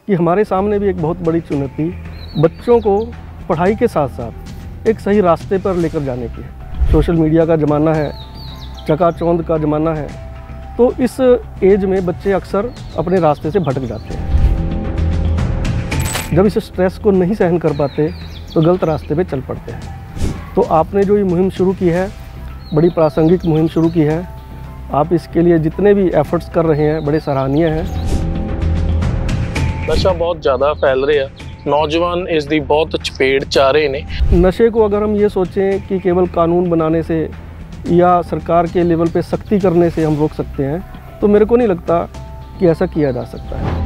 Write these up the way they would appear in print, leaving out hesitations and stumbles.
कि हमारे सामने भी एक बहुत बड़ी चुनौती बच्चों को पढ़ाई के साथ साथ एक सही रास्ते पर लेकर जाने की है। सोशल मीडिया का ज़माना है, चकाचौंध का ज़माना है, तो इस एज में बच्चे अक्सर अपने रास्ते से भटक जाते हैं। जब इस स्ट्रेस को नहीं सहन कर पाते तो गलत रास्ते पे चल पड़ते हैं। तो आपने जो ये मुहिम शुरू की है, बड़ी प्रासंगिक मुहिम शुरू की है। आप इसके लिए जितने भी एफर्ट्स कर रहे हैं बड़े सराहनीय हैं। नशा बहुत ज़्यादा फैल रहा है, नौजवान इसकी बहुत चपेट चा रहे ने। नशे को अगर हम ये सोचें कि केवल कानून बनाने से या सरकार के लेवल पे सख्ती करने से हम रोक सकते हैं, तो मेरे को नहीं लगता कि ऐसा किया जा सकता है।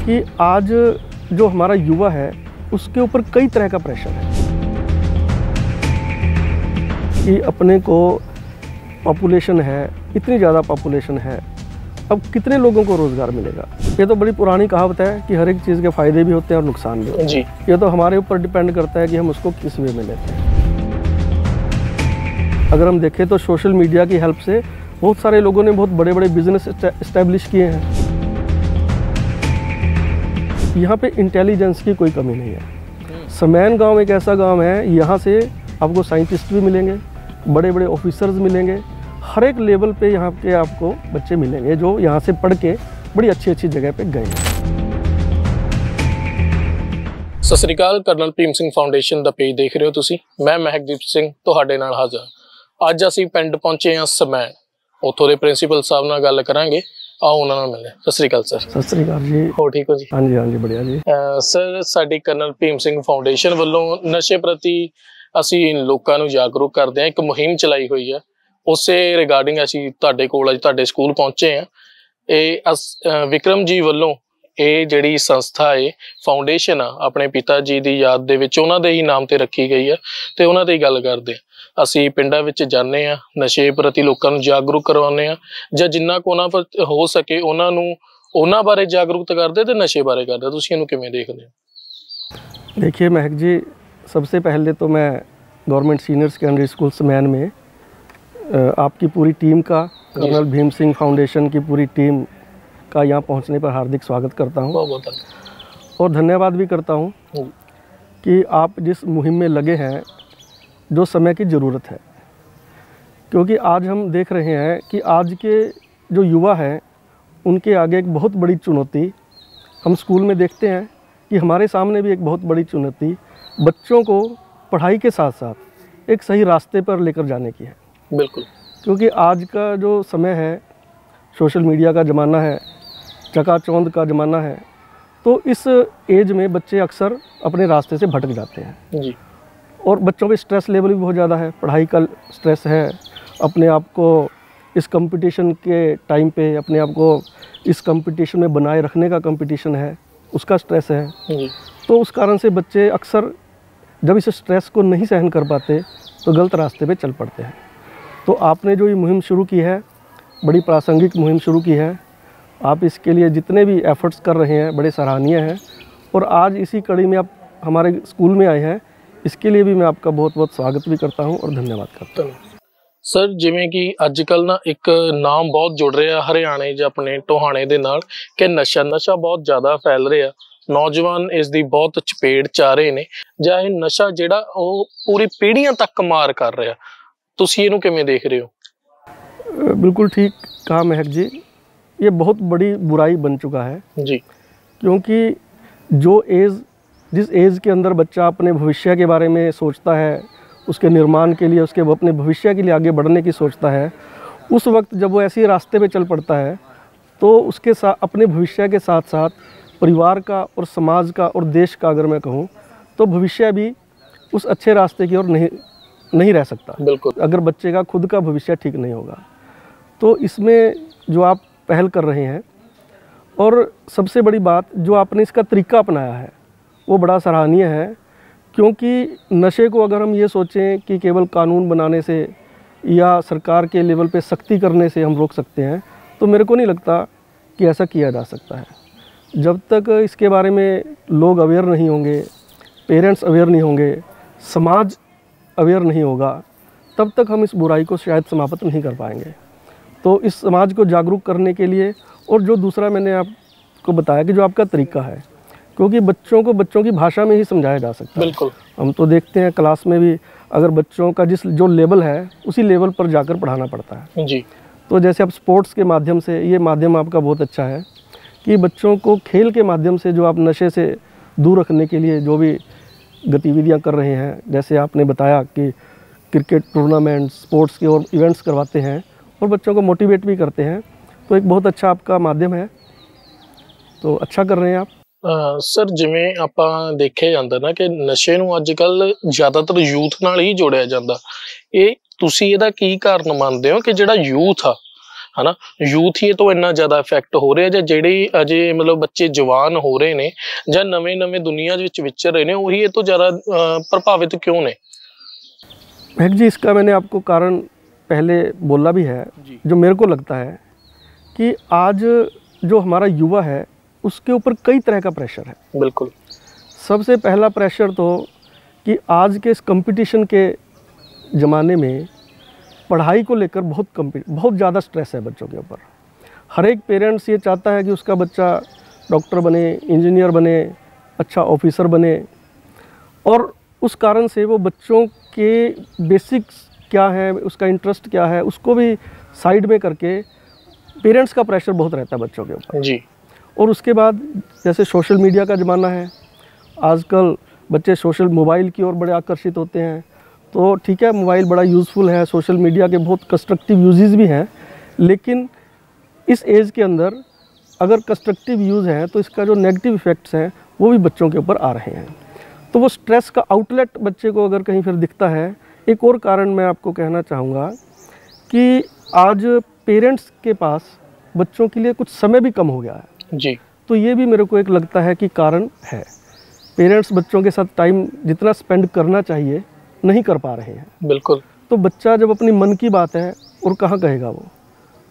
कि आज जो हमारा युवा है उसके ऊपर कई तरह का प्रेशर है कि अपने को पॉपुलेशन है, इतनी ज़्यादा पॉपुलेशन है, अब कितने लोगों को रोज़गार मिलेगा। ये तो बड़ी पुरानी कहावत है कि हर एक चीज़ के फ़ायदे भी होते हैं और नुकसान भी होते हैं जी। ये तो हमारे ऊपर डिपेंड करता है कि हम उसको किस वे में लेते हैं। अगर हम देखें तो सोशल मीडिया की हेल्प से बहुत सारे लोगों ने बहुत बड़े बड़े बिजनेस इस्टेब्लिश किए हैं। यहाँ पे इंटेलिजेंस की कोई कमी नहीं है। समैन गांव एक ऐसा गांव है, यहाँ से आपको साइंटिस्ट भी मिलेंगे, बड़े बड़े ऑफिसर्स मिलेंगे, हर एक लेवल पे यहाँ के आपको बच्चे मिलेंगे जो यहाँ से पढ़ के बड़ी अच्छी अच्छी जगह पे गए हैं। सत श्री अकाल, कर्नल भीम सिंह फाउंडेशन का पेज देख रहे हो तुसी। मैं महकदीप सिंह तुहाडे नाल हाज़र। अज असीं पिंड पहुंचे हाँ समैन, उत्थों के प्रिंसीपल साहब नाल गल करांगे। आओ उन्होंने मिले। सत श्री अकाल सर। सत श्री अकाल जी। हो ठीक हो जी? हाँ जी, हाँ जी, बढ़िया जी। सर, साडी कर्नल भीम सिंह फाउंडेशन वालों नशे प्रति असीं लोकां नूं जागरूक करदे हां, एक मुहिम चलाई हुई है। उसे रिगार्डिंग असीं तुहाडे कोल अज तुहाडे स्कूल पहुंचे हैं। ये विक्रम जी वालों ये जिहड़ी संस्था है, फाउंडेशन आ, अपने पिता जी की याद दे विच उन्हां दे ही नाम ते रखी गई है, ते उन्हां ते ही गल करदे हां। असीं पिंडां विच जाने आ, नशे प्रति लोकां नूं जागरूक करवाउने आ, जां जिन्ना को उन्हां पर हो सके उन्हां नूं उन्हां बारे जागरूक करदे ते नशे बारे करदे। तुसीं इहनूं किवें देखदे हो? देखिए महक जी, सबसे पहले तो मैं गवर्नमेंट सीनियर सेकेंडरी स्कूल समैन में आपकी पूरी टीम का, कर्नल भीम सिंह फाउंडेशन की पूरी टीम का यहाँ पहुँचने पर हार्दिक स्वागत करता हूँ। बहुत बहुत और धन्यवाद भी करता हूँ कि आप जिस मुहिम में लगे हैं, जो समय की ज़रूरत है। क्योंकि आज हम देख रहे हैं कि आज के जो युवा हैं उनके आगे एक बहुत बड़ी चुनौती हम स्कूल में देखते हैं कि हमारे सामने भी एक बहुत बड़ी चुनौती बच्चों को पढ़ाई के साथ साथ एक सही रास्ते पर लेकर जाने की है। बिल्कुल। क्योंकि आज का जो समय है, सोशल मीडिया का ज़माना है, चकाचौंध का ज़माना है, तो इस एज में बच्चे अक्सर अपने रास्ते से भटक जाते हैं जी। और बच्चों पे स्ट्रेस लेवल भी बहुत ज़्यादा है, पढ़ाई का स्ट्रेस है, अपने आप को इस कंपटीशन के टाइम पे अपने आप को इस कंपटीशन में बनाए रखने का कंपटीशन है, उसका स्ट्रेस है जी। तो उस कारण से बच्चे अक्सर जब इस स्ट्रेस को नहीं सहन कर पाते तो गलत रास्ते पे चल पड़ते हैं। तो आपने जो ये मुहिम शुरू की है, बड़ी प्रासंगिक मुहिम शुरू की है। आप इसके लिए जितने भी एफर्ट्स कर रहे हैं बड़े सराहनीय हैं। और आज इसी कड़ी में आप हमारे स्कूल में आए हैं, इसके लिए भी मैं आपका बहुत बहुत स्वागत भी करता हूं और धन्यवाद करता हूं। सर, जिमें कि अजकल ना एक नाम बहुत जुड़ रहा हरियाणे ज अपने टोहाणे दे नाल कि नशा बहुत ज़्यादा फैल रहा, नौजवान इसकी बहुत चपेट चा रहे ने, जां इह नशा जिहड़ा वो पूरी पीढ़ियां तक मार कर रहा, तुसीं इहनूं किवें देख रहे हो? बिल्कुल ठीक कहा महक जी, ये बहुत बड़ी बुराई बन चुका है जी। क्योंकि जिस एज के अंदर बच्चा अपने भविष्य के बारे में सोचता है, उसके निर्माण के लिए, उसके अपने भविष्य के लिए आगे बढ़ने की सोचता है, उस वक्त जब वो ऐसे रास्ते पे चल पड़ता है तो उसके साथ अपने भविष्य के साथ साथ परिवार का और समाज का और देश का, अगर मैं कहूँ तो भविष्य भी उस अच्छे रास्ते की ओर नहीं रह सकता। बिल्कुल। अगर बच्चे का खुद का भविष्य ठीक नहीं होगा। तो इसमें जो आप पहल कर रहे हैं और सबसे बड़ी बात जो आपने इसका तरीका अपनाया है वो बड़ा सराहनीय है। क्योंकि नशे को अगर हम ये सोचें कि केवल कानून बनाने से या सरकार के लेवल पे सख्ती करने से हम रोक सकते हैं, तो मेरे को नहीं लगता कि ऐसा किया जा सकता है। जब तक इसके बारे में लोग अवेयर नहीं होंगे, पेरेंट्स अवेयर नहीं होंगे, समाज अवेयर नहीं होगा, तब तक हम इस बुराई को शायद समाप्त नहीं कर पाएंगे। तो इस समाज को जागरूक करने के लिए और जो दूसरा मैंने आपको बताया कि जो आपका तरीका है, क्योंकि बच्चों को बच्चों की भाषा में ही समझाया जा सकता है। बिल्कुल। हम तो देखते हैं क्लास में भी अगर बच्चों का जो लेवल है उसी लेवल पर जाकर पढ़ाना पड़ता है जी। तो जैसे आप स्पोर्ट्स के माध्यम से, ये माध्यम आपका बहुत अच्छा है कि बच्चों को खेल के माध्यम से जो आप नशे से दूर रखने के लिए जो भी गतिविधियां कर रहे हैं, जैसे आपने बताया कि क्रिकेट टूर्नामेंट, स्पोर्ट्स के और इवेंट्स करवाते हैं और बच्चों को मोटिवेट भी करते हैं, तो एक बहुत अच्छा आपका माध्यम है, तो अच्छा कर रहे हैं आप। सर ਜਿਵੇਂ ਆਪਾਂ ਦੇਖਿਆ ਜਾਂਦਾ ਨਾ ਕਿ ਨਸ਼ੇ ਨੂੰ ਅੱਜ ਕੱਲ ਜ਼ਿਆਦਾਤਰ ਯੂਥ ਨਾਲ ਹੀ ਜੋੜਿਆ ਜਾਂਦਾ, ਇਹ ਤੁਸੀਂ ਇਹਦਾ ਕੀ ਕਾਰਨ ਮੰਨਦੇ ਹੋ ਕਿ ਜਿਹੜਾ ਯੂਥ ਆ ਹਨਾ, ਯੂਥ ਹੀ ਇਹ ਤੋਂ ਇੰਨਾ ਜ਼ਿਆਦਾ ਇਫੈਕਟ ਹੋ ਰਿਹਾ, ਜਾਂ ਜਿਹੜੇ ਅਜੇ ਮਤਲਬ ਬੱਚੇ ਜਵਾਨ ਹੋ ਰਹੇ ਨੇ ਜਾਂ ਨਵੇਂ ਦੁਨੀਆ ਦੇ ਵਿੱਚ ਵਿਚਰ ਰਹੇ ਨੇ, ਉਹੀ ਇਹ ਤੋਂ ਜ਼ਿਆਦਾ ਪ੍ਰਭਾवित क्यों ने? महक जी, इसका मैंने आपको कारण पहले बोला भी है। जो मेरे को लगता है कि आज जो हमारा युवा है उसके ऊपर कई तरह का प्रेशर है। बिल्कुल। सबसे पहला प्रेशर तो कि आज के इस कंपटीशन के ज़माने में पढ़ाई को लेकर बहुत ज़्यादा स्ट्रेस है बच्चों के ऊपर। हर एक पेरेंट्स ये चाहता है कि उसका बच्चा डॉक्टर बने, इंजीनियर बने, अच्छा ऑफिसर बने, और उस कारण से वो बच्चों के बेसिक्स क्या है, उसका इंटरेस्ट क्या है, उसको भी साइड में करके पेरेंट्स का प्रेशर बहुत रहता है बच्चों के ऊपर जी। और उसके बाद जैसे सोशल मीडिया का ज़माना है, आजकल बच्चे सोशल मोबाइल की ओर बड़े आकर्षित होते हैं। तो ठीक है, मोबाइल बड़ा यूज़फुल है, सोशल मीडिया के बहुत कंस्ट्रक्टिव यूजेस भी हैं, लेकिन इस एज के अंदर अगर कंस्ट्रक्टिव यूज़ है तो इसका जो नेगेटिव इफ़ेक्ट्स हैं वो भी बच्चों के ऊपर आ रहे हैं। तो वो स्ट्रेस का आउटलेट बच्चे को अगर कहीं फिर दिखता है। एक और कारण मैं आपको कहना चाहूँगा कि आज पेरेंट्स के पास बच्चों के लिए कुछ समय भी कम हो गया है जी। तो ये भी मेरे को एक लगता है कि कारण है। पेरेंट्स बच्चों के साथ टाइम जितना स्पेंड करना चाहिए नहीं कर पा रहे हैं। बिल्कुल। तो बच्चा जब अपनी मन की बात है और कहाँ कहेगा वो,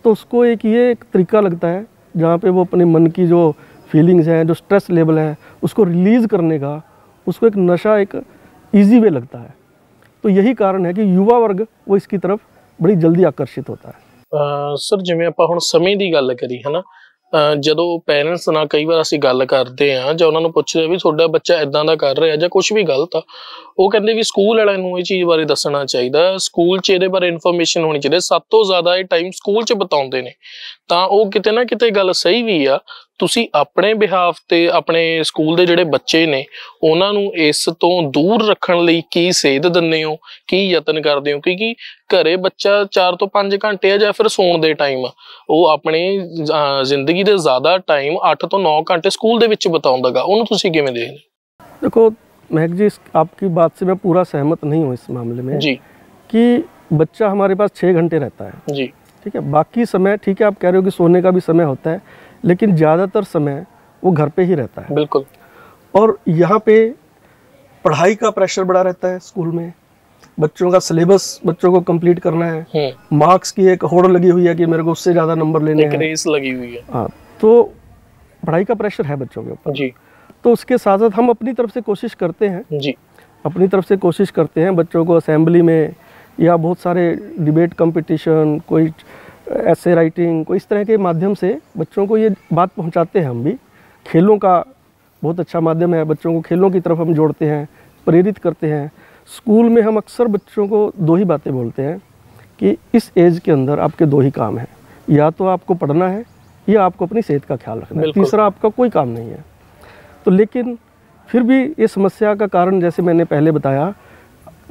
तो उसको एक तरीका लगता है जहाँ पे वो अपने मन की जो फीलिंग्स हैं, जो स्ट्रेस लेवल है, उसको रिलीज़ करने का उसको एक नशा, एक ईजी वे लगता है। तो यही कारण है कि युवा वर्ग वो इसकी तरफ बड़ी जल्दी आकर्षित होता है। सर जिवें आपां हुण समय दी गल करी है ना, ਜਦੋਂ पेरेंट्स ਨਾਲ कई बार ਅਸੀਂ ਗੱਲ ਕਰਦੇ ਹਾਂ ਜਾਂ ਉਹਨਾਂ ਨੂੰ ਪੁੱਛਦੇ ਵੀ ਤੁਹਾਡਾ ਬੱਚਾ ਇਦਾਂ ਦਾ ਕਰ ਰਿਹਾ ਜਾਂ ਕੁਝ ਵੀ ਗਲਤ ਆ, ਉਹ ਕਹਿੰਦੇ ਵੀ ਸਕੂਲ ਵਾਲਿਆਂ ਨੂੰ ਇਹ ਚੀਜ਼ ਬਾਰੇ ਦੱਸਣਾ ਚਾਹੀਦਾ, ਸਕੂਲ 'ਚ ਇਹਦੇ ਬਾਰੇ ਇਨਫੋਰਮੇਸ਼ਨ ਹੋਣੀ ਚਾਹੀਦੀ। ਸਭ ਤੋਂ ਜ਼ਿਆਦਾ ਇਹ ਟਾਈਮ ਸਕੂਲ 'ਚ ਬਿਤਾਉਂਦੇ ਨੇ, ਤਾਂ ਉਹ ਕਿਤੇ ਨਾ ਕਿਤੇ ਗੱਲ ਸਹੀ ਵੀ ਆ। ਤੁਸੀਂ ਆਪਣੇ ਬਿਹਾਫ ਤੇ ਆਪਣੇ ਸਕੂਲ ਦੇ ਜਿਹੜੇ ਬੱਚੇ ਨੇ ਉਹਨਾਂ ਨੂੰ ਇਸ ਤੋਂ ਦੂਰ ਰੱਖਣ ਲਈ ਕੀ ਸੇਧ ਦਿੰਦੇ ਹੋ, ਕੀ ਯਤਨ ਕਰਦੇ ਹੋ? ਕਿਉਂਕਿ ਘਰੇ ਬੱਚਾ 4 ਤੋਂ 5 ਘੰਟੇ ਆ ਜਾਂ ਫਿਰ ਸੌਣ ਦੇ ਟਾਈਮ ਆ, ਉਹ ਆਪਣੀ ਜ਼ਿੰਦਗੀ ਦੇ ਜ਼ਿਆਦਾ टाइम 8 ਤੋਂ 9 घंटे स्कूल ਦੇ ਵਿੱਚ ਬਿਤਾਉਂਦਾਗਾ, ਉਹਨੂੰ ਤੁਸੀਂ ਕਿਵੇਂ ਦੇਖਦੇ? देखो महक जी, आपकी बात से मैं पूरा सहमत नहीं हूँ इस मामले में जी कि बच्चा हमारे पास 6 घंटे रहता है। जी। ठीक है, बाकी समय ठीक है, आप कह रहे हो कि सोने का भी समय होता है, लेकिन ज़्यादातर समय वो घर पे ही रहता है। बिल्कुल। और यहाँ पे पढ़ाई का प्रेशर बड़ा रहता है। स्कूल में बच्चों का सिलेबस बच्चों को कंप्लीट करना है, मार्क्स की एक होड़ लगी हुई है कि मेरे को उससे ज़्यादा नंबर लेने हैं, रेस लगी हुई है। हाँ, तो पढ़ाई का प्रेशर है बच्चों के ऊपर जी। तो उसके साथ साथ हम अपनी तरफ से कोशिश करते हैं जी, अपनी तरफ से कोशिश करते हैं बच्चों को असेंबली में या बहुत सारे डिबेट कंपटीशन, कोई ऐसे राइटिंग, कोई इस तरह के माध्यम से बच्चों को ये बात पहुंचाते हैं। हम भी खेलों का बहुत अच्छा माध्यम है, बच्चों को खेलों की तरफ हम जोड़ते हैं, प्रेरित करते हैं। स्कूल में हम अक्सर बच्चों को 2 ही बातें बोलते हैं कि इस एज के अंदर आपके 2 ही काम हैं, या तो आपको पढ़ना है या आपको अपनी सेहत का ख्याल रखना है, तीसरा आपका कोई काम नहीं है। तो लेकिन फिर भी ये समस्या का कारण, जैसे मैंने पहले बताया,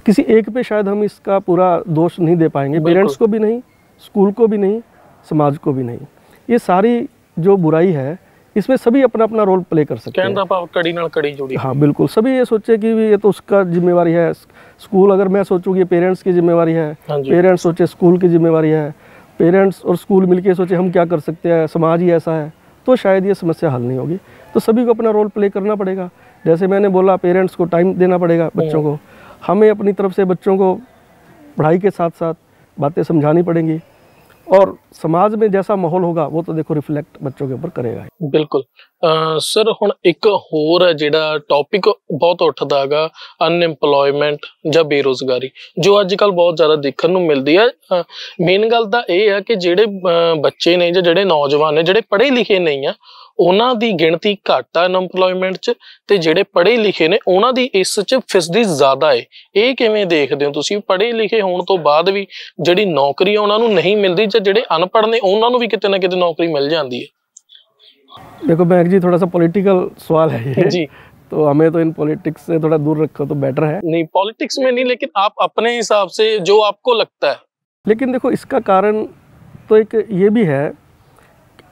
किसी एक पे शायद हम इसका पूरा दोष नहीं दे पाएंगे, पेरेंट्स को भी नहीं, स्कूल को भी नहीं, समाज को भी नहीं। ये सारी जो बुराई है इसमें सभी अपना अपना रोल प्ले कर सकते हैं। कड़ी नाल कड़ी जुड़ी। हाँ बिल्कुल, सभी ये सोचे कि ये तो उसका जिम्मेवारी है, स्कूल अगर मैं सोचूँ कि पेरेंट्स की जिम्मेवारी है, पेरेंट्स सोचे स्कूल की जिम्मेवारी है, पेरेंट्स और स्कूल मिलके सोचे हम क्या कर सकते हैं, समाज ही ऐसा है, तो शायद ये समस्या हल नहीं होगी। तो सभी को अपना रोल प्ले करना पड़ेगा। जैसे मैंने बोला, पेरेंट्स को टाइम देना पड़ेगा बच्चों को, हमें अपनी तरफ से बच्चों को पढ़ाई के साथ साथ बातें समझानी पड़ेंगी, और समाज में जैसा माहौल होगा वो तो देखो रिफ्लेक्ट बच्चों के ऊपर करेगा ही। बिल्कुल। सर हुण एक होर है जिहड़ा टॉपिक बहुत उठदा हैगा, अनएम्पलॉयमेंट ਜਾਂ बेरोजगारी, जो अजकल बहुत ज़्यादा देखने ਨੂੰ मिलती है। मेन गल ਤਾਂ ਇਹ है कि ਜਿਹੜੇ ਬੱਚੇ ਨੇ ਜਾਂ ਜਿਹੜੇ ਨੌਜਵਾਨ ਨੇ ਜਿਹੜੇ ਪੜ੍ਹੇ ਲਿਖੇ ਨਹੀਂ ਆ, ਉਹਨਾਂ ਦੀ ਗਿਣਤੀ ਘੱਟ ਆ ਅਨਐਮਪਲੋਇਮੈਂਟ 'ਚ, ਤੇ ਜਿਹੜੇ ਪੜ੍ਹੇ ਲਿਖੇ ਨੇ ਉਹਨਾਂ ਦੀ ਇਸ 'ਚ ਫੀਸਦੀ ਜ਼ਿਆਦਾ ਹੈ। ਇਹ ਕਿਵੇਂ ਦੇਖਦੇ ਹੋ ਤੁਸੀਂ? ਪੜ੍ਹੇ ਲਿਖੇ ਹੋਣ ਤੋਂ ਬਾਅਦ ਵੀ ਜਿਹੜੀ ਨੌਕਰੀ ਆ ਉਹਨਾਂ ਨੂੰ नहीं मिलती, ਜਾਂ ਜਿਹੜੇ ਅਨਪੜ੍ਹ ਨੇ ਉਹਨਾਂ ਨੂੰ ਵੀ ਕਿਤੇ ਨਾ ਕਿਤੇ ਨੌਕਰੀ मिल जाती है। देखो महक जी, थोड़ा सा पॉलिटिकल सवाल है ये जी, तो हमें तो इन पॉलिटिक्स से थोड़ा दूर रखो तो बेटर है। नहीं पॉलिटिक्स में नहीं, लेकिन आप अपने हिसाब से जो आपको लगता है। लेकिन देखो इसका कारण तो एक ये भी है,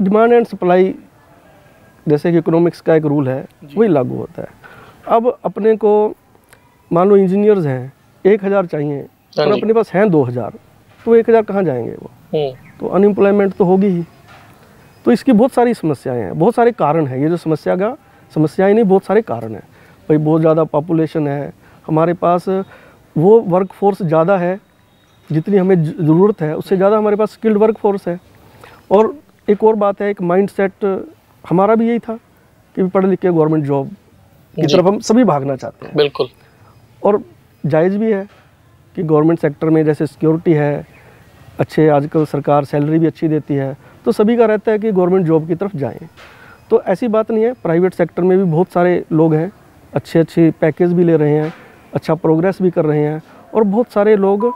डिमांड एंड सप्लाई, जैसे कि इकोनॉमिक्स का एक रूल है वही लागू होता है। अब अपने को मान लो इंजीनियर्स हैं 1000 चाहिए और अपने पास हैं 2000, तो 1000 कहाँ जाएंगे वो? तो अनएम्प्लॉयमेंट तो होगी ही। तो इसकी बहुत सारी समस्याएं हैं, बहुत सारे कारण हैं। ये जो समस्याएं नहीं, बहुत सारे कारण हैं। भाई बहुत ज़्यादा पॉपुलेशन है हमारे पास, वो वर्क फोर्स ज़्यादा है जितनी हमें ज़रूरत है, उससे ज़्यादा हमारे पास स्किल्ड वर्क फोर्स है। और एक और बात है, एक माइंडसेट हमारा भी यही था कि पढ़ लिख के गवर्नमेंट जॉब की तरफ हम सभी भागना चाहते हैं। बिल्कुल। और जायज़ भी है कि गवर्नमेंट सेक्टर में जैसे सिक्योरिटी है, अच्छे आजकल सरकार सैलरी भी अच्छी देती है, तो सभी का रहता है कि गवर्नमेंट जॉब की तरफ जाएं। तो ऐसी बात नहीं है, प्राइवेट सेक्टर में भी बहुत सारे लोग हैं, अच्छे पैकेज भी ले रहे हैं, अच्छा प्रोग्रेस भी कर रहे हैं, और बहुत सारे लोग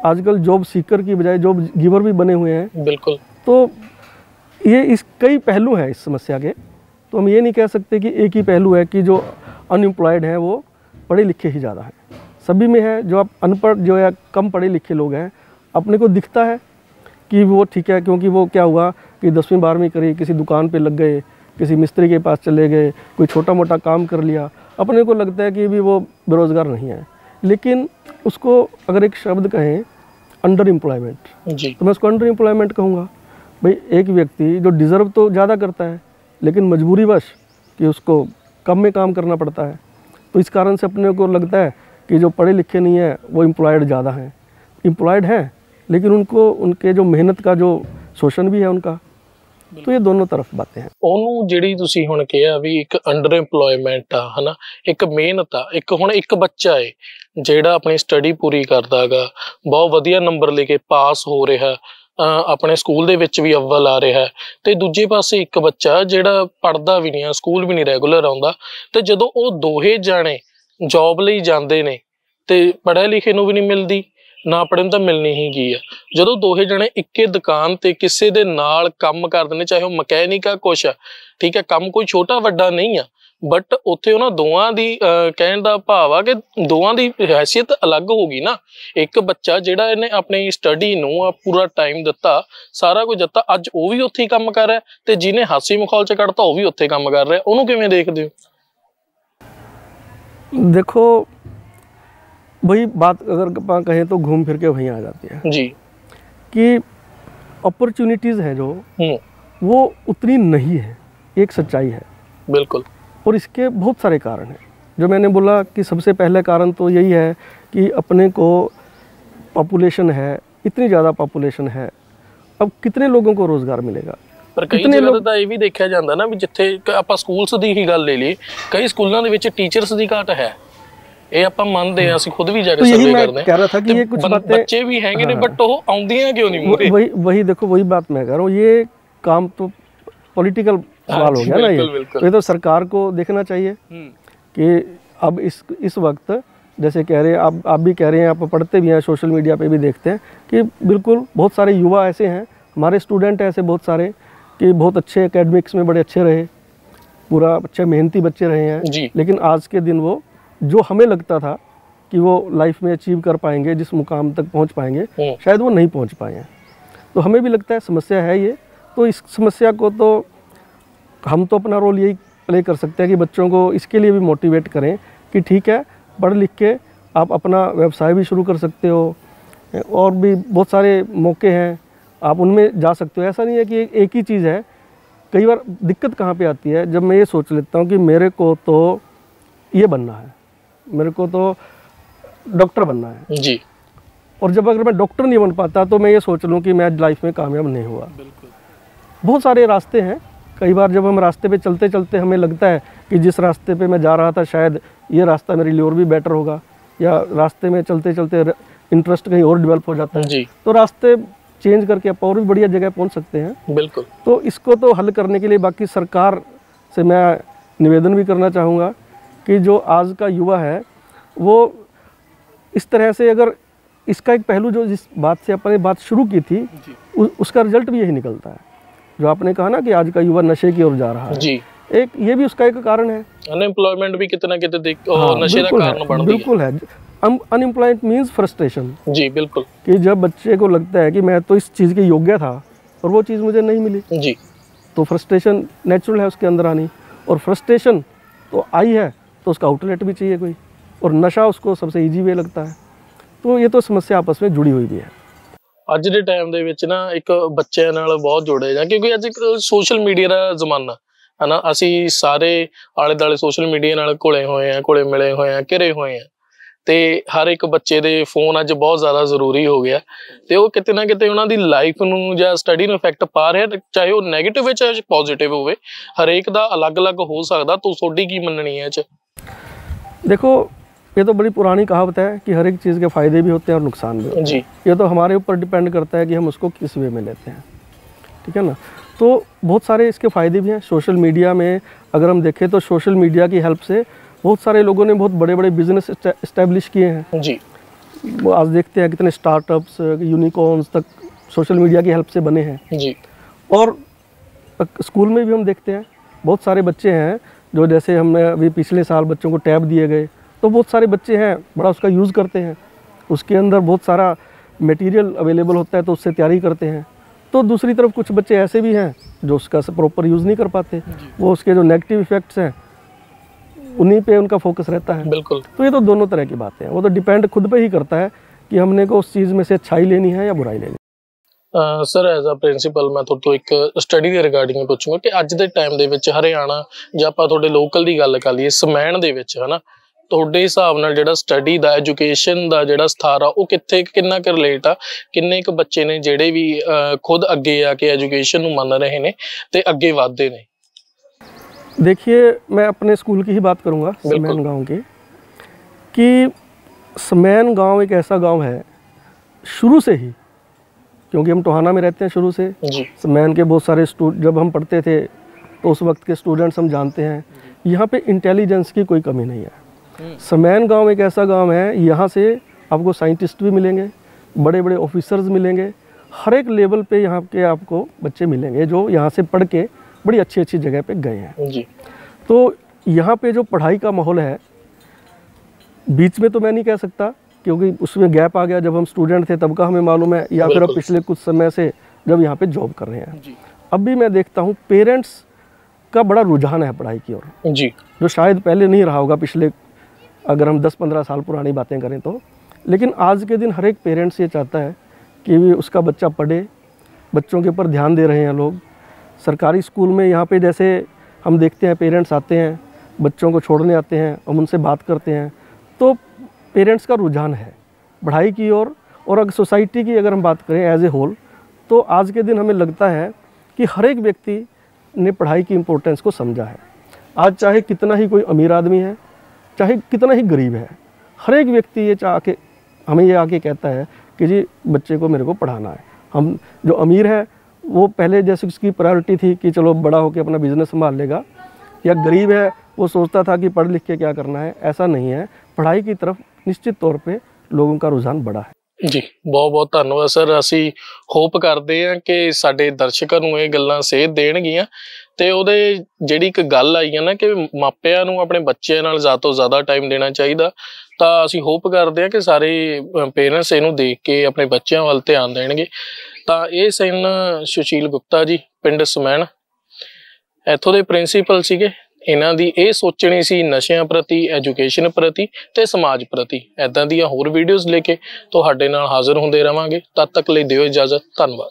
आजकल जॉब सीकर की बजाय जॉब गिवर भी बने हुए हैं। बिल्कुल। तो ये इस कई पहलू हैं इस समस्या के, तो हम ये नहीं कह सकते कि एक ही पहलू है कि जो अनएम्प्लॉयड हैं वो पढ़े लिखे ही ज़्यादा हैं। सभी में है। जो आप अनपढ़ जो है कम पढ़े लिखे लोग हैं, अपने को दिखता है कि वो ठीक है, क्योंकि वो क्या हुआ कि 10वीं 12वीं करी, किसी दुकान पे लग गए, किसी मिस्त्री के पास चले गए, कोई छोटा मोटा काम कर लिया, अपने को लगता है कि भी वो बेरोज़गार नहीं है। लेकिन उसको अगर एक शब्द कहें अंडर एम्प्लॉयमेंट, तो मैं उसको अंडर एम्प्लॉयमेंट कहूँगा। भाई एक व्यक्ति जो डिज़र्व तो ज़्यादा करता है, लेकिन मजबूरीवश कि उसको कम में काम करना पड़ता है, तो इस कारण से अपने को लगता है कि जो पढ़े लिखे नहीं है वो एम्प्लॉयड ज़्यादा हैं। एम्प्लॉयड हैं लेकिन उनको उनके जो मेहनत का जो शोषण भी है उनका, तो ये दोनों तरफ बातें हैं। ਉਹਨੂੰ ਜਿਹੜੀ ਤੁਸੀਂ ਹੁਣ ਕਿਹਾ ਵੀ ਇੱਕ ਅੰਡਰ ਏਮਪਲੋਇਮੈਂਟ ਆ ਹਨਾ, ਇੱਕ ਮਿਹਨਤ ਆ, ਇੱਕ ਹੁਣ ਇੱਕ ਬੱਚਾ ਏ ਜਿਹੜਾ ਆਪਣੀ ਸਟੱਡੀ ਪੂਰੀ ਕਰਦਾ ਹੈਗਾ, ਬਹੁਤ ਵਧੀਆ ਨੰਬਰ ਲੈ ਕੇ ਪਾਸ ਹੋ ਰਿਹਾ, ਆਪਣੇ ਸਕੂਲ ਦੇ ਵਿੱਚ ਵੀ ਅਵਲ ਆ ਰਿਹਾ, ਤੇ ਦੂਜੇ ਪਾਸੇ ਇੱਕ ਬੱਚਾ ਜਿਹੜਾ ਪੜ੍ਹਦਾ ਵੀ ਨਹੀਂ ਆ, ਸਕੂਲ ਵੀ ਨਹੀਂ ਰੈਗੂਲਰ ਆਉਂਦਾ। ਤੇ ਜਦੋਂ ਉਹ ਦੋਹੇ ਜਾਣੇ ਜੌਬ ਲਈ ਜਾਂਦੇ ਨੇ ਤੇ ਪੜ੍ਹੇ ਲਿਖੇ ਨੂੰ ਵੀ ਨਹੀਂ ਮਿਲਦੀ, ਨਾ ਪੜ੍ਹੇ ਨੂੰ ਤਾਂ ਮਿਲਣੀ ਹੀ ਗਈ ਆ। ਜਦੋਂ ਦੋਹੇ ਜਣੇ ਇੱਕੇ ਦੁਕਾਨ ਤੇ ਕਿਸੇ ਦੇ ਨਾਲ ਕੰਮ ਕਰਦੇ ਨੇ, ਚਾਹੇ ਉਹ ਮਕੈਨਿਕ ਆ ਕੁਛ ਆ, ਠੀਕ ਹੈ, ਕੰਮ ਕੋਈ ਛੋਟਾ ਵੱਡਾ ਨਹੀਂ ਆ, ਬਟ ਉੱਥੇ ਉਹਨਾਂ ਦੋਵਾਂ ਦੀ ਕਹਿਣ ਦਾ ਭਾਵ ਆ ਕਿ ਦੋਵਾਂ ਦੀ ਹੈਸੀਅਤ ਅਲੱਗ ਹੋ ਗਈ ਨਾ। ਇੱਕ ਬੱਚਾ ਜਿਹੜਾ ਇਹਨੇ ਆਪਣੀ ਸਟੱਡੀ ਨੂੰ ਪੂਰਾ ਟਾਈਮ ਦਿੱਤਾ, ਸਾਰਾ ਕੁਝ ਦਿੱਤਾ, ਅੱਜ ਉਹ ਵੀ ਉੱਥੇ ਹੀ ਕੰਮ ਕਰ ਰਿਹਾ, ਤੇ ਜਿਹਨੇ ਹਾਸੀ ਮਖੌਲ ਚ ਕੱਢਤਾ ਉਹ ਵੀ ਉੱਥੇ ਕੰਮ ਕਰ ਰਿਹਾ। ਉਹਨੂੰ ਕਿਵੇਂ ਦੇਖਦੇ ਹੋ? देखो वही बात अगर आप कहें तो घूम फिर के वहीं आ जाती है जी, कि अपॉर्चुनिटीज़ है जो वो उतनी नहीं है, एक सच्चाई है। बिल्कुल। और इसके बहुत सारे कारण हैं। जो मैंने बोला कि सबसे पहले कारण तो यही है कि अपने को पॉपुलेशन है, इतनी ज़्यादा पॉपुलेशन है, अब कितने लोगों को रोज़गार मिलेगा? ਪਰ ਕਈ ਜਗ੍ਹਾ ਤਾਂ ਇਹ ਵੀ ਦੇਖਿਆ ਜਾਂਦਾ ਨਾ ਵੀ ਜਿੱਥੇ ਆਪਾਂ ਸਕੂਲਸ ਦੀ ਹੀ ਗੱਲ ਲੈ ਲਈ, ਕਈ ਸਕੂਲਾਂ ਦੇ ਵਿੱਚ ਟੀਚਰਸ ਦੀ ਘਾਟ ਹੈ, ਇਹ ਆਪਾਂ ਮੰਨਦੇ ਆ, ਅਸੀਂ ਖੁਦ ਵੀ ਜਾ ਕੇ ਸਰਵੇ ਕਰਦੇ ਹਾਂ। ਬੱਚੇ ਵੀ ਹੈਗੇ ਨੇ ਬਟ ਉਹ ਆਉਂਦੀਆਂ ਕਿਉਂ ਨਹੀਂ ਮੂਹਰੇ? वही देखो, वही बात मैं कह रहा हूँ, ये काम तो पॉलिटिकल सवाल हो गया ना। ये तो सरकार को देखना चाहिए कि अब इस वक्त जैसे कह रहे हैं आप भी कह रहे हैं, आप पढ़ते भी हैं, सोशल मीडिया पे भी देखते हैं कि बिल्कुल बहुत सारे युवा ऐसे हैं, हमारे स्टूडेंट ऐसे बहुत सारे कि बहुत अच्छे एकेडमिक्स में बड़े अच्छे रहे, पूरा अच्छे मेहनती बच्चे रहे हैं, लेकिन आज के दिन वो जो हमें लगता था कि वो लाइफ में अचीव कर पाएंगे, जिस मुकाम तक पहुंच पाएंगे, शायद वो नहीं पहुंच पाए हैं। तो हमें भी लगता है समस्या है ये। तो इस समस्या को तो हम तो अपना रोल यही प्ले कर सकते हैं कि बच्चों को इसके लिए भी मोटिवेट करें कि ठीक है, पढ़ लिख के आप अपना व्यवसाय भी शुरू कर सकते हो, और भी बहुत सारे मौके हैं, आप उनमें जा सकते हो। ऐसा नहीं है कि एक ही चीज़ है। कई बार दिक्कत कहाँ पे आती है, जब मैं ये सोच लेता हूँ कि मेरे को तो ये बनना है, मेरे को तो डॉक्टर बनना है जी, और जब अगर मैं डॉक्टर नहीं बन पाता तो मैं ये सोच लूँ कि मैं लाइफ में कामयाब नहीं हुआ। बिल्कुल। बहुत सारे रास्ते हैं। कई बार जब हम रास्ते पे चलते चलते हमें लगता है कि जिस रास्ते पे मैं जा रहा था शायद ये रास्ता मेरे लिए और भी बेटर होगा, या रास्ते में चलते चलते इंटरेस्ट कहीं और डेवलप हो जाता है जी। तो रास्ते चेंज करके आप और भी बढ़िया जगह पहुंच सकते हैं। बिल्कुल। तो इसको तो हल करने के लिए बाकी सरकार से मैं निवेदन भी करना चाहूँगा कि जो आज का युवा है वो इस तरह से, अगर इसका एक पहलू जो जिस बात से अपने बात शुरू की थी उसका रिजल्ट भी यही निकलता है। जो आपने कहा ना कि आज का युवा नशे की ओर जा रहा है जी, एक ये भी उसका एक कारण है। अनएम्प्लॉयमेंट भी कितना कितने देख नशे का बिल्कुल कारण बन रही है। बिल्कुल है। Unemployment means frustration. जी बिल्कुल। कि जब बच्चे को लगता है कि मैं तो इस चीज़ के योग्य था और वो चीज़ मुझे नहीं मिली, जी तो फ्रस्ट्रेशन नेचुरल है उसके अंदर आनी, और फ्रस्ट्रेशन तो आई है तो उसका आउटलेट भी चाहिए कोई, और नशा उसको सबसे ईजी वे लगता है। तो ये तो समस्या आपस में जुड़ी हुई भी है। ਅੱਜ ਦੇ ਟਾਈਮ ਦੇ ਵਿੱਚ ਨਾ ਇੱਕ ਬੱਚਿਆਂ ਨਾਲ ਬਹੁਤ ਜੁੜੇ ਜਾਂ ਕਿਉਂਕਿ ਅੱਜ ਸੋਸ਼ਲ ਮੀਡੀਆ ਦਾ ਜ਼ਮਾਨਾ ਹੈ ਨਾ, ਅਸੀਂ ਸਾਰੇ ਆਲੇ ਦੁਆਲੇ ਸੋਸ਼ਲ ਮੀਡੀਆ ਨਾਲ ਘੁਲੇ ਹੋਏ ਆ, ਘੁਲੇ ਮਿਲੇ ਹੋਏ ਆ, ਘਿਰੇ ਹੋਏ ਆ, ਤੇ ਹਰ ਇੱਕ ਬੱਚੇ ਦੇ ਫੋਨ ਅੱਜ ਬਹੁਤ ਜ਼ਿਆਦਾ ਜ਼ਰੂਰੀ ਹੋ ਗਿਆ, ਤੇ ਉਹ ਕਿਤੇ ਨਾ ਕਿਤੇ ਉਹਨਾਂ ਦੀ ਲਾਈਫ ਨੂੰ ਜਾਂ ਸਟੱਡੀ ਨੂੰ ਇਫੈਕਟ ਪਾ ਰਿਹਾ, ਚਾਹੇ ਉਹ ਨੈਗੇਟਿਵ ਹੈ ਚਾਹੇ ਪੋਜ਼ਿਟਿਵ ਹੋਵੇ, ਹਰੇਕ ਦਾ ਅਲੱਗ-ਅਲੱਗ ਹੋ ਸਕਦਾ। ਤੂੰ ਤੁਹਾਡੀ ਕੀ ਮੰਨਣੀ ਹੈ ਇਹ 'ਚ? देखो ये तो बड़ी पुरानी कहावत है कि हर एक चीज़ के फ़ायदे भी होते हैं और नुकसान भी होते हैं। जी। ये तो हमारे ऊपर डिपेंड करता है कि हम उसको किस वे में लेते हैं, ठीक है ना। तो बहुत सारे इसके फ़ायदे भी हैं। सोशल मीडिया में अगर हम देखें तो सोशल मीडिया की हेल्प से बहुत सारे लोगों ने बहुत बड़े बड़े बिजनेस इस्टेब्लिश किए हैं। जी। वो आज देखते हैं कितने स्टार्टअप्स यूनिकॉर्न्स तक सोशल मीडिया की हेल्प से बने हैं। जी। और स्कूल में भी हम देखते हैं बहुत सारे बच्चे हैं जो, जैसे हमने अभी पिछले साल बच्चों को टैब दिए गए, तो बहुत सारे बच्चे हैं बड़ा उसका यूज़ करते हैं, उसके अंदर बहुत सारा मटेरियल अवेलेबल होता है तो उससे तैयारी करते हैं। तो दूसरी तरफ कुछ बच्चे ऐसे भी हैं जो उसका प्रॉपर यूज़ नहीं कर पाते, वो उसके जो नेगेटिव इफ़ेक्ट्स हैं उन्हीं पे उनका फोकस रहता है। बिल्कुल। तो ये तो दोनों तरह की बातें हैं, वो तो डिपेंड खुद पे ही करता है कि हमने को उस चीज़ में से अच्छाई लेनी है या बुराई लेनी है। ਸਰ ਐਜ਼ ਅ ਪ੍ਰਿੰਸੀਪਲ ਮੈਂ ਤੁਹਾਡੇ ਤੋਂ ਇੱਕ ਸਟੱਡੀ ਦੇ ਰਿਗਾਰਡਿੰਗ ਪੁੱਛੂੰਗਾ ਕਿ ਅੱਜ ਦੇ ਟਾਈਮ ਦੇ ਵਿੱਚ ਹਰਿਆਣਾ ਜਾਂ ਆਪਾਂ ਤੁਹਾਡੇ ਲੋਕਲ ਦੀ ਗੱਲ ਕਰ ਲਈਏ ਸਮੈਣ ਦੇ ਵਿੱਚ, ਹਨਾ, ਤੁਹਾਡੇ ਹਿਸਾਬ ਨਾਲ ਜਿਹੜਾ ਸਟੱਡੀ ਦਾ ਐਜੂਕੇਸ਼ਨ ਦਾ ਜਿਹੜਾ ਸਥਾਰ ਆ ਉਹ ਕਿੱਥੇ ਕਿੰਨਾ ਕੁ ਰਿਲੇਟ ਆ, ਕਿੰਨੇ ਕੁ ਬੱਚੇ ਨੇ ਜਿਹੜੇ ਵੀ ਖੁਦ ਅੱਗੇ ਆ ਕੇ ਐਜੂਕੇਸ਼ਨ ਨੂੰ ਮੰਨ ਰਹੇ ਨੇ ਤੇ ਅੱਗੇ ਵਧਦੇ ਨੇ? देखिए मैं अपने स्कूल की ही बात करूँगा, समैन गांव की, कि समैन गांव एक ऐसा गांव है शुरू से ही, क्योंकि हम टोहाना में रहते हैं शुरू से। जी। समैन के बहुत सारे जब हम पढ़ते थे तो उस वक्त के स्टूडेंट्स हम जानते हैं, यहाँ पे इंटेलिजेंस की कोई कमी नहीं है। समैन गांव एक ऐसा गांव है, यहाँ से आपको साइंटिस्ट भी मिलेंगे, बड़े बड़े ऑफिसर्स मिलेंगे, हर एक लेवल पे यहाँ के आपको बच्चे मिलेंगे जो यहाँ से पढ़ के बड़ी अच्छी अच्छी जगह पे गए हैं। जी। तो यहाँ पे जो पढ़ाई का माहौल है, बीच में तो मैं नहीं कह सकता क्योंकि उसमें गैप आ गया, जब हम स्टूडेंट थे तब का हमें मालूम है, या फिर अब पिछले कुछ समय से जब यहाँ पे जॉब कर रहे हैं। जी। अब भी मैं देखता हूँ पेरेंट्स का बड़ा रुझान है पढ़ाई की ओर, जी। जो शायद पहले नहीं रहा होगा, पिछले अगर हम 10-15 साल पुरानी बातें करें तो। लेकिन आज के दिन हर एक पेरेंट्स ये चाहता है कि उसका बच्चा पढ़े, बच्चों के ऊपर ध्यान दे रहे हैं लोग। सरकारी स्कूल में यहाँ पे जैसे हम देखते हैं पेरेंट्स आते हैं, बच्चों को छोड़ने आते हैं, हम उनसे बात करते हैं, तो पेरेंट्स का रुझान है पढ़ाई की ओर। और अगर सोसाइटी की अगर हम बात करें एज ए होल, तो आज के दिन हमें लगता है कि हर एक व्यक्ति ने पढ़ाई की इम्पोर्टेंस को समझा है। आज चाहे कितना ही कोई अमीर आदमी है, चाहे कितना ही गरीब है, हर एक व्यक्ति ये चाह के हमें ये आके कहता है कि जी बच्चे को मेरे को पढ़ाना है। हम जो अमीर है वो पहले जैसे उसकी प्रायोरिटी थी कि चलो बड़ा होकर अपना बिजनेस संभाल लेगा, या गरीब है वो सोचता था कि पढ़ लिख के क्या करना है। ऐसा नहीं है, पढ़ाई की तरफ निश्चित तौर पे लोगों का रुझान बड़ा है। जी, बहुत बहुत धन्यवाद सर। ਅਸੀਂ ਹੋਪ ਕਰਦੇ ਹਾਂ ਕਿ ਸਾਡੇ ਦਰਸ਼ਕਾਂ ਨੂੰ ਇਹ ਗੱਲਾਂ ਸੇਧ ਦੇਣਗੀਆਂ, ਤੇ ਉਹਦੇ ਜਿਹੜੀ ਇੱਕ ਗੱਲ ਆਈ ਹੈ ਨਾ ਕਿ ਮਾਪਿਆਂ ਨੂੰ ਆਪਣੇ ਬੱਚਿਆਂ ਨਾਲ ਜ਼ਿਆਦਾ ਤੋਂ ਜ਼ਿਆਦਾ ਟਾਈਮ ਦੇਣਾ ਚਾਹੀਦਾ, ਤਾਂ ਅਸੀਂ ਹੋਪ ਕਰਦੇ ਹਾਂ ਕਿ ਸਾਰੇ ਪੇਰੈਂਟਸ ਇਹਨੂੰ ਦੇਖ ਕੇ ਆਪਣੇ ਬੱਚਿਆਂ ਵੱਲ ਧਿਆਨ ਦੇਣਗੇ। ਤਾਂ ਇਹ ਸਨ ਸੁਸ਼ੀਲ ਗੁਪਤਾ ਜੀ, ਪਿੰਡ ਸਮੈਣ, ਇੱਥੋਂ ਦੇ ਪ੍ਰਿੰਸੀਪਲ ਸੀਗੇ। ਇਹਨਾਂ ਦੀ ਇਹ ਸੋਚਣੀ ਸੀ ਨਸ਼ਿਆਂ ਪ੍ਰਤੀ, ਐਜੂਕੇਸ਼ਨ ਪ੍ਰਤੀ ਤੇ ਸਮਾਜ ਪ੍ਰਤੀ। ਇੱਦਾਂ ਦੀਆਂ ਹੋਰ ਵੀਡੀਓਜ਼ ਲੈ ਕੇ ਤੁਹਾਡੇ ਨਾਲ ਹਾਜ਼ਰ ਹੁੰਦੇ ਰਵਾਂਗੇ। ਤਦ ਤੱਕ ਲਈ ਦਿਓ ਇਜਾਜ਼ਤ। ਧੰਨਵਾਦ।